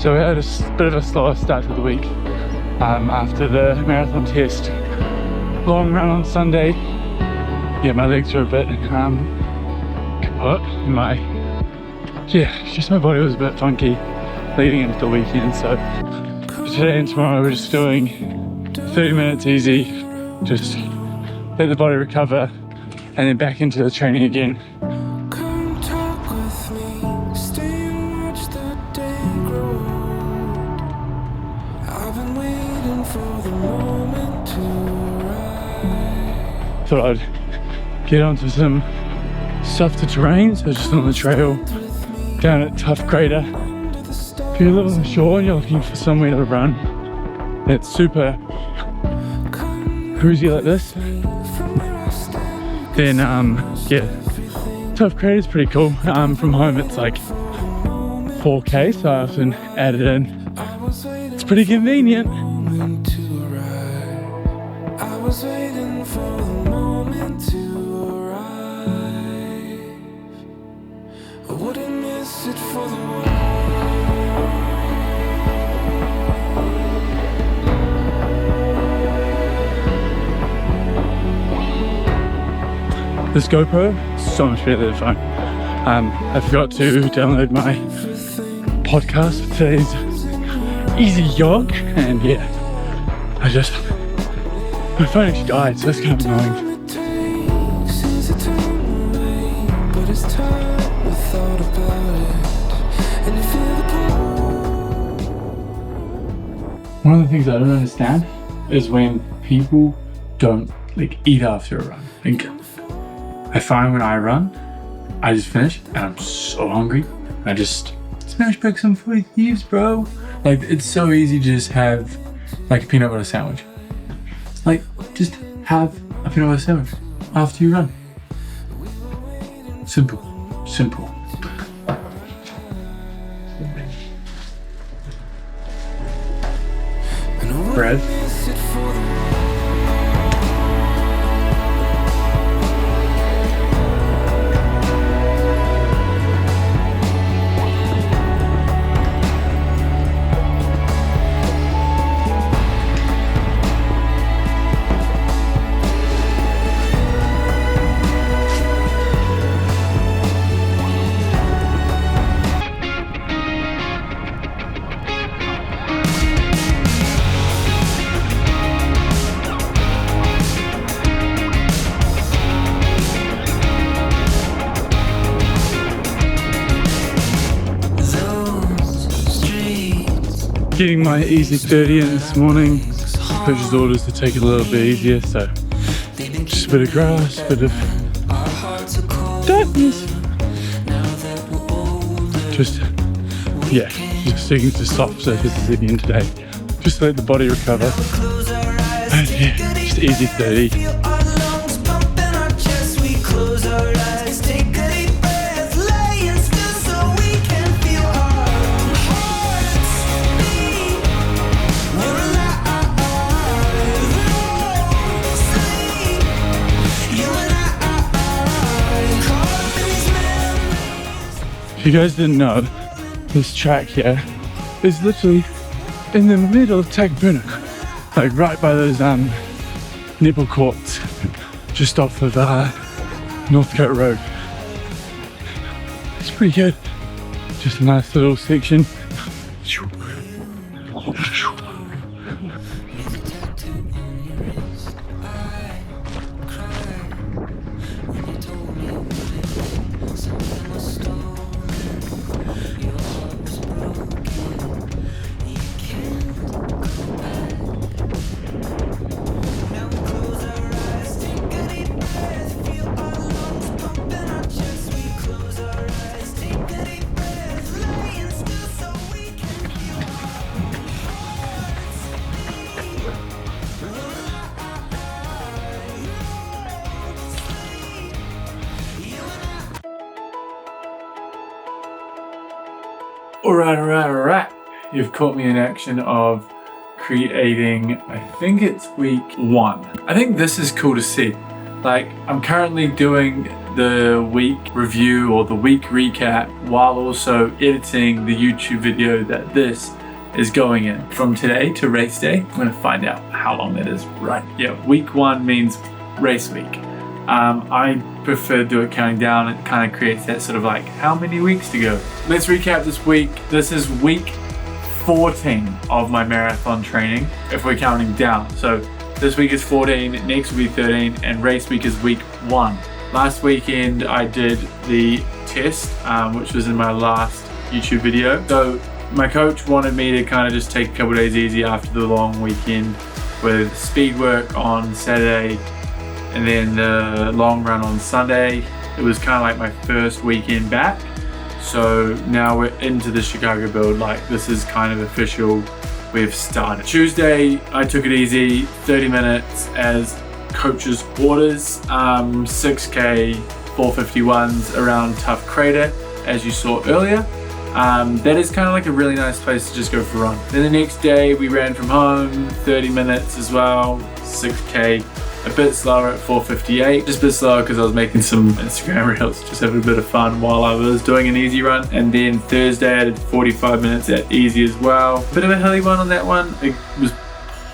So we had a bit of a slower start to the week after the marathon test. Long run on Sunday. Yeah, my legs are a bit kaput. Just my body was a bit funky leading into the weekend. So today and tomorrow we're just doing 30 minutes easy, just let the body recover, and then back into the training again. Come talk with me, stay and watch the day grow. I've been waiting for the moment to arrive. Thought I'd get onto some softer terrain, so just on the trail down at Tough Crater. If you live on the shore and you're looking for somewhere to run that's super cruisy like this, then Tough Crater is pretty cool. From home it's like 4k, so I often add it in. It's pretty convenient. I was waiting for the moment to arrive. I wouldn't miss it for the world. This GoPro is so much better than the phone. I forgot to download my podcast for today's easy jog, and yeah, my phone actually died, so that's kind of annoying. One of the things I don't understand is when people don't eat after a run. I find when I run, I just finish and I'm so hungry. I just smash back some 40 thieves, bro. It's so easy to just have a peanut butter sandwich. Just have a peanut butter sandwich after you run. Simple. Bread. Getting my easy 30 in this morning. Coach's orders to take it a little bit easier, so just a bit of grass, a bit of darkness. Just sticking to soft surfaces again today. Just to let the body recover. And yeah, just easy 30. If you guys didn't know, this track here is literally in the middle of Takapuna, right by those nipple courts, just off of Northcote Road. It's pretty good. Just a nice little section. Alright. You've caught me in action of creating, I think it's week 1. I think this is cool to see. Like, I'm currently doing the week review or the week recap while also editing the YouTube video that this is going in. From today to race day, I'm gonna find out how long that is, right? Yeah, week 1 means race week. I prefer to do it counting down. It kind of creates that sort of like, how many weeks to go? Let's recap this week. This is week 14 of my marathon training, if we're counting down. So this week is 14, next week 13, and race week is week 1. Last weekend I did the test, which was in my last YouTube video. So my coach wanted me to kind of just take a couple days easy after the long weekend with speed work on Saturday and then the long run on Sunday. It was kind of like my first weekend back. So now we're into the Chicago build, like this is kind of official, we've started. Tuesday, I took it easy, 30 minutes as coach's orders, 6K 451s around Tough Crater, as you saw earlier. That is kind of like a really nice place to just go for a run. Then the next day we ran from home, 30 minutes as well, 6K, a bit slower at 458, just a bit slower because I was making some Instagram reels, just having a bit of fun while I was doing an easy run. And then Thursday I did 45 minutes at easy as well. Bit of a hilly one on that one. It was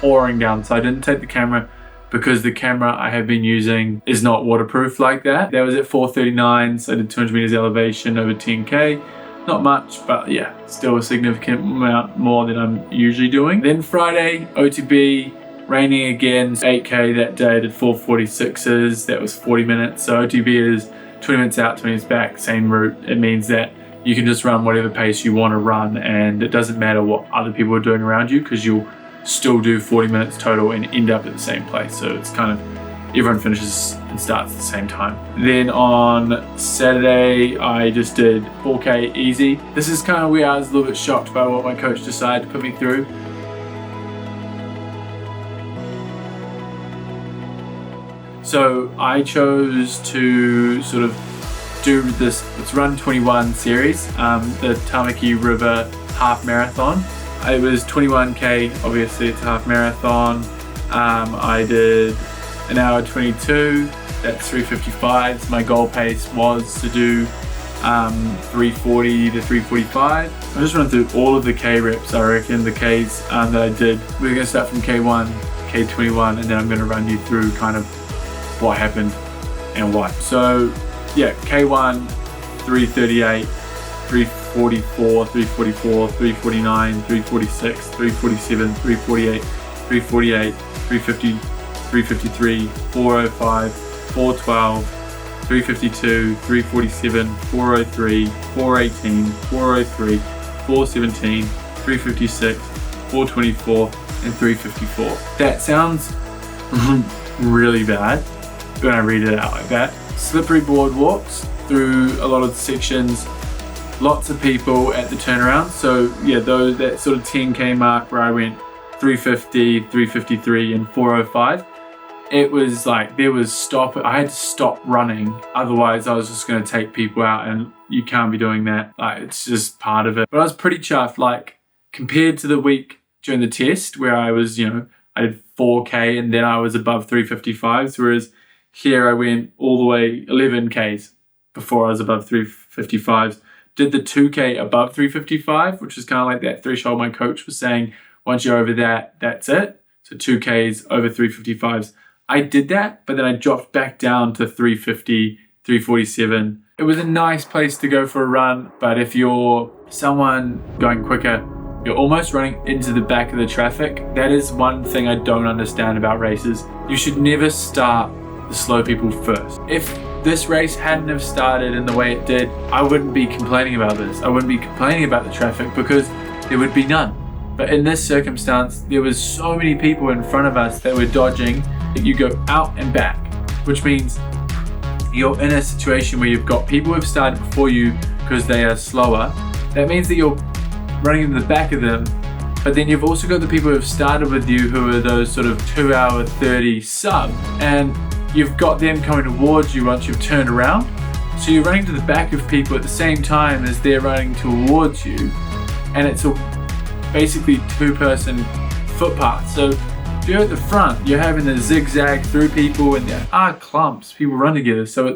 pouring down, so I didn't take the camera because the camera I have been using is not waterproof like that. That was at 439, so I did 200 meters elevation over 10K. Not much, but yeah, still a significant amount more than I'm usually doing. Then Friday, OTB, raining again, 8K that day, I did 446s, that was 40 minutes. So OTB is 20 minutes out, 20 minutes back, same route. It means that you can just run whatever pace you want to run and it doesn't matter what other people are doing around you because you'll still do 40 minutes total and end up at the same place. So it's kind of, everyone finishes and starts at the same time. Then on Saturday, I just did 4K easy. This is kind of where I was a little bit shocked by what my coach decided to put me through. So I chose to sort of do this, it's Run 21 series, the Tamaki River Half Marathon. It was 21K, obviously it's a half marathon. I did an hour 22, that's 355. My goal pace was to do 340 to 345. I'll just run through all of the K reps, I reckon, the Ks that I did. We're gonna start from K1, K21, and then I'm gonna run you through kind of what happened and why. So yeah, K1, 338, 344, 344, 349, 346, 347, 348, 348, 350, 353, 405, 412, 352, 347, 403, 418, 403, 417, 356, 424, and 354. That sounds really bad when I read it out like that. Slippery boardwalks through a lot of sections, lots of people at the turnaround. So yeah, that sort of 10K mark where I went 350, 353, and 405. It was like I had to stop running, otherwise I was just going to take people out, and you can't be doing that. Like, it's just part of it. But I was pretty chuffed, like compared to the week during the test where I was, I did 4K and then I was above 355s, whereas here I went all the way 11Ks before I was above 355s. Did the 2K above 355, which is kind of like that threshold my coach was saying, once you're over that, that's it. So 2Ks over 355s. I did that, but then I dropped back down to 350, 347. It was a nice place to go for a run, but if you're someone going quicker, you're almost running into the back of the traffic. That is one thing I don't understand about races. You should never start the slow people first. If this race hadn't have started in the way it did, I wouldn't be complaining about this. I wouldn't be complaining about the traffic because there would be none. But in this circumstance, there was so many people in front of us that were dodging that you go out and back, which means you're in a situation where you've got people who have started before you because they are slower. That means that you're running in the back of them, but then you've also got the people who have started with you who are those sort of 2 hour 30 sub, and you've got them coming towards you once you've turned around. So you're running to the back of people at the same time as they're running towards you, and it's a basically 2-person footpath. So if you're at the front, you're having to zigzag through people, and there are clumps. People run together, so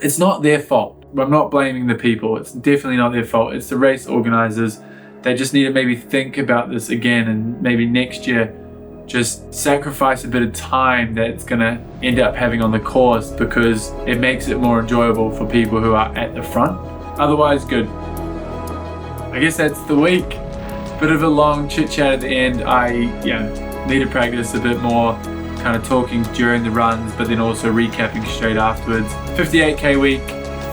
it's not their fault. I'm not blaming the people. It's definitely not their fault. It's the race organizers. They just need to maybe think about this again, and maybe next year just sacrifice a bit of time that it's gonna end up having on the course, because it makes it more enjoyable for people who are at the front. Otherwise, good. I guess that's the week. Bit of a long chit chat at the end. I need to practice a bit more, kind of talking during the runs, but then also recapping straight afterwards. 58k week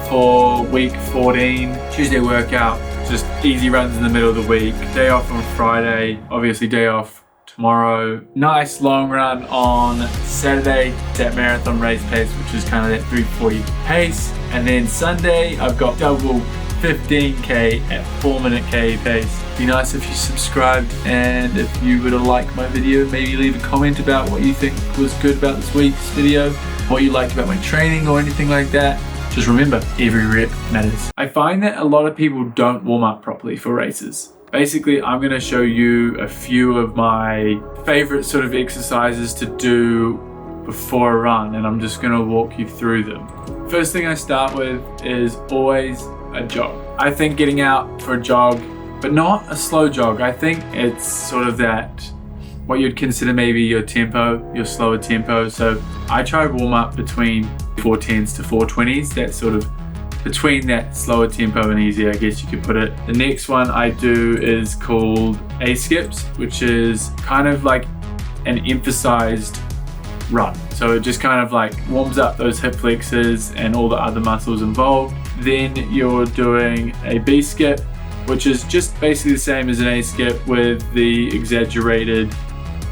for week 14. Tuesday workout, just easy runs in the middle of the week. Day off on Friday, obviously day off tomorrow. Nice long run on Saturday, that marathon race pace, which is kind of that 3:40 pace. And then Sunday, I've got double 15k at 4-minute K pace. Be nice if you subscribed, and if you would have liked my video, maybe leave a comment about what you think was good about this week's video, what you liked about my training or anything like that. Just remember, every rep matters. I find that a lot of people don't warm up properly for races. Basically, I'm going to show you a few of my favorite sort of exercises to do before a run, and I'm just going to walk you through them. First thing I start with is always a jog. I think getting out for a jog, but not a slow jog. I think it's sort of that, what you'd consider maybe your tempo, your slower tempo. So I try to warm up between 410s to 420s, that sort of between that slower tempo and easy, I guess you could put it. The next one I do is called A-skips, which is kind of like an emphasized run. So it just kind of like warms up those hip flexors and all the other muscles involved. Then you're doing a B-skip, which is just basically the same as an A-skip with the exaggerated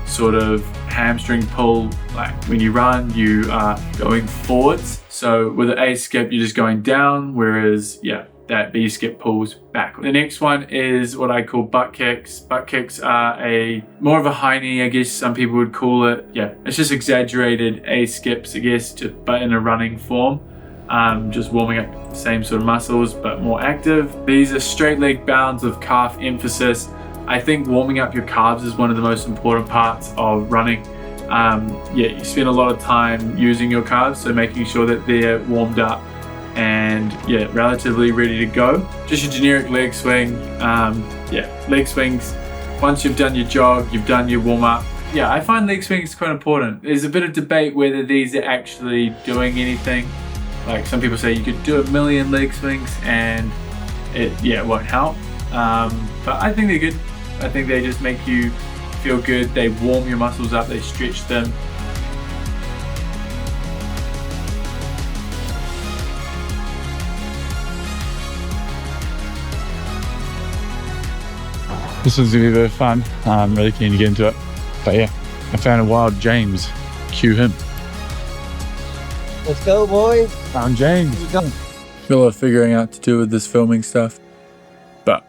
sort of hamstring pull. Like when you run, you are going forwards. So with an A-skip, you're just going down, whereas that B-skip pulls back. The next one is what I call butt kicks. Butt kicks are more of a high knee, I guess some people would call it. It's just exaggerated A-skips, I guess, but in a running form. Just warming up the same sort of muscles, but more active. These are straight leg bounds with calf emphasis. I think warming up your calves is one of the most important parts of running. You spend a lot of time using your calves, so making sure that they're warmed up and relatively ready to go. Just your generic leg swing. Leg swings. Once you've done your jog, you've done your warm up. I find leg swings quite important. There's a bit of debate whether these are actually doing anything. Like some people say you could do 1,000,000 leg swings and it won't help. But I think they're good. I think they just make you feel good. They warm your muscles up, they stretch them. This is gonna be very fun. I'm really keen to get into it. But I found a wild James. Cue him. Let's go, boys. Found James. Got a lot of figuring out to do with this filming stuff. But